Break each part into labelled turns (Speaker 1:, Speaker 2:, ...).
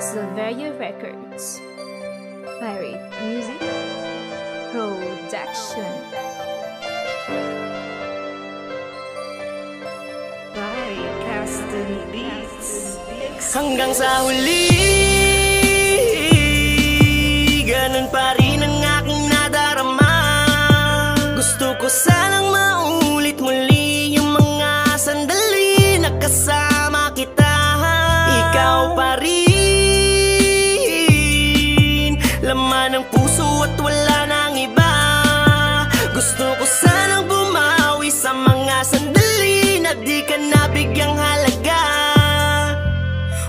Speaker 1: Silveria Records, Pirate Music Production by Caston Beats.
Speaker 2: Hanggang sa huli, ganun pa rin ang aking nadarama. Gusto ko sanang maulit muli yung mga sandali na kasama kita. Ikaw pa rin, laman ng puso at wala nang iba. Gusto ko sanang bumawi sa mga sandali na di ka nabigyang halaga.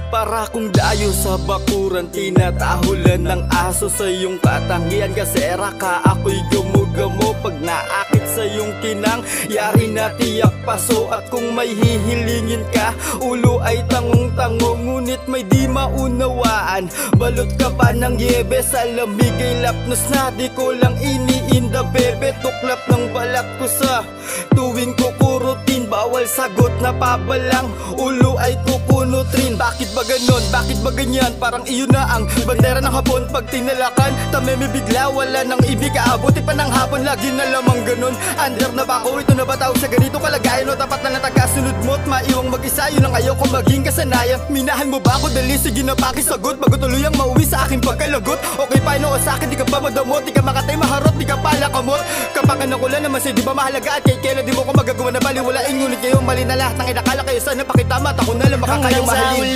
Speaker 3: Para kung dayo sa bakuran, tinatahulan ng aso sa iyong katangian. Kasera ka, ako'y gumugamo pag naakit sa iyong kinang. Yari na tiyak paso at kung may hihilingin ka, ulo ay tangong-tango ngunit may di maunawaan. Balot ka pa ng yebe sa lamig ay lapnos na di ko lang iniinda bebe. Tuklap ng balat ko sa tuwing kukurutin, bawal sagot na pabalang, ulo ay kukunutrin. Bakit ba ganon? Bakit ba ganyan? Parang iyon na ang bandera ng hapon. Pag tinalakan, tameme bigla, wala nang ibig. Aabuti pa ng hapon, lagi na lamang ganon. Under na ba ako? Ito na ba tawag sa ganito kalagayan? O tapat na natagasunod mo at maiwang mag-isa? Yun ang ayaw ko maging kasanayan. Minahan mo ba ako? Dali, sige na pakisagot. Bago tuluyang mauwi sa aking pagkalagot. Okay, paano o sa'kin? Di ka ba madamot? Di ka makatay maharot? Di ka pala kamot? Kapag nakulan naman sa'yo, di ba mahalaga? At kay kailan di mo ko magagawa na baliwalain? Ngunit ngayong mali na lahat ng inakala kayo. Sana pakitama at ako na lang makakayang mahalin.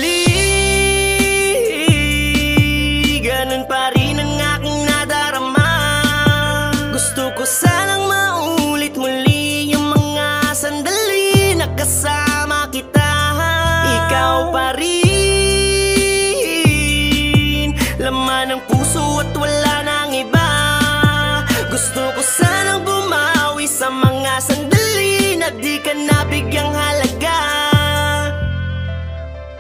Speaker 2: Ganun pa rin ang aking nadarama. Gusto ko sanang maulit muli yung mga sandali na kasama kita. Ikaw pa rin, laman ng puso at wala nang iba. Gusto ko sanang bumawi sa mga sandali na di ka nabigyang halaga.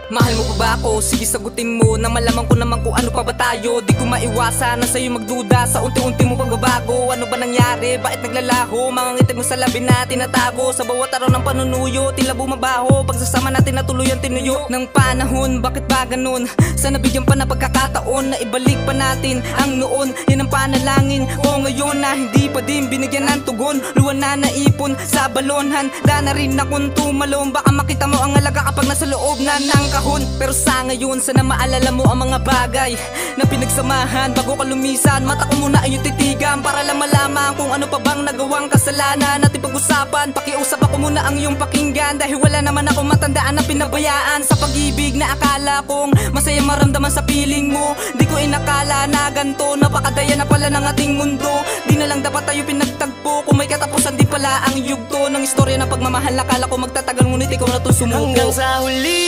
Speaker 4: Mahal mo pa ba ako? Sige sagutin mo na malaman ko naman kung ano pa ba tayo. Di ko maiwasan na sa'yo magduda sa unti-unti mo pagbabago. Ano ba nangyari? Bakit naglalaho? Mga ngiti mo sa labi na tinatago. Sa bawat araw ng panunuyo, tila bumabaho. Pagsasama natin na tuluyan tinuyo ng panahon. Bakit ba ganun? Sana bigyan pa na pagkakataon na ibalik pa natin ang noon. Yan ang panalangin ko ngayon na hindi pa din binigyan ng tugon. Luwan na naipon sa balon. Handa na rin akong tumalon. Baka makita mo ang alaga kapag nasa loob na ng kahon. Pero sa ngayon, sana maalala mo ang mga bagay na pinagsamahan bago ka lumisan. Mata ko muna ay titigan para lang malaman kung ano pa bang nagawang kasalanan natin pag-usapan. Pakiusap ako muna ang iyong pakinggan dahil wala naman akong matandaan na pinabayaan sa pag-ibig na akala kong masaya maramdaman sa piling mo. Di ko inakala na ganto, napakadaya na pala ng ating mundo. Di na lang dapat tayo pinagtagpo kung may katapusan di pala ang yugto ng istorya ng pagmamahal. Akala ko magtatagal ngunit ikaw na to sumuko.
Speaker 2: Hanggang sa huli,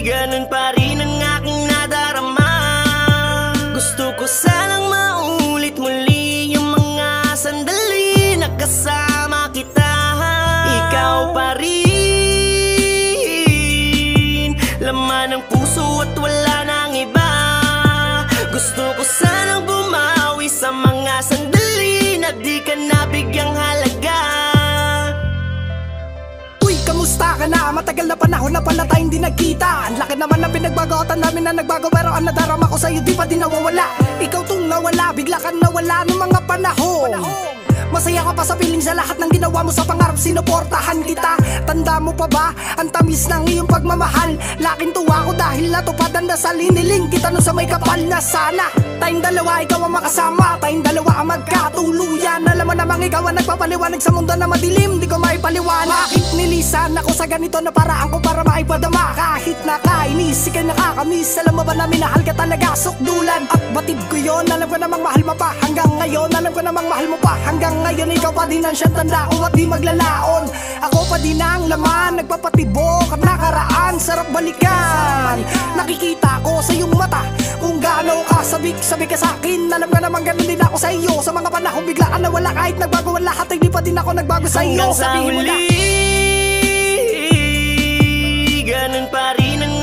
Speaker 2: ganun pa rin ang aking nadarama. Gusto ko sanang maulit muli yung mga sandali na kasama kita. Ikaw pa rin, laman ng puso at wala nang iba. Gusto ko sanang bumawi sa mga sandali na di ka nabigyang halaga.
Speaker 5: Kamusta ka na? Matagal na panahon na pala tayong di nagkita. Ang laki naman na pinagbago at ang dami na nagbago, pero ang nadarama ko sa'yo di pa din nawawala. Ikaw tong nawala, bigla ka nawala ng mga panahon. Masaya ka pa sa piling sa lahat ng ginawa mo sa pangarap, sinuportahan kita. Tanda mo pa ba ang tamis ng iyong pagmamahal? Laking tuwa ko dahil natupad ang dasal. Hiniling kita nun sa may kapal na sana tayong dalawa, ikaw ang makasama. Tayong dalawa ang magkatuluyan. Alam mo namang ikaw ang nagpapaliwanag sa mundo na madilim. Di ko maipaliwanag. Bakit nilisan ako sa ganito na paraan ko para maipadama? Kahit nakainis, ikay nakakamiss. Alam mo ba na minahal ka talaga, sukdulan at batid ko yun. Alam ko namang mahal mo pa hanggang ngayon. Alam ko namang mahal mo pa hanggang ngayon. Ikaw pa din ang siyang tanda ko at di maglalaon. Ako pa din ang laman, nagpapatibok at nakaraan. Sarap balikan. Nakikita ko sa iyong mata kung gaano ka sabik-sabi ka sa'kin. Alam ka naman ganun din ako sa iyo. Sa mga panahon bigla ka nawala, kahit nagbago ang lahat, ay di pa din ako nagbago sa iyo.
Speaker 2: Hanggang sa huli, ganun pa rin ang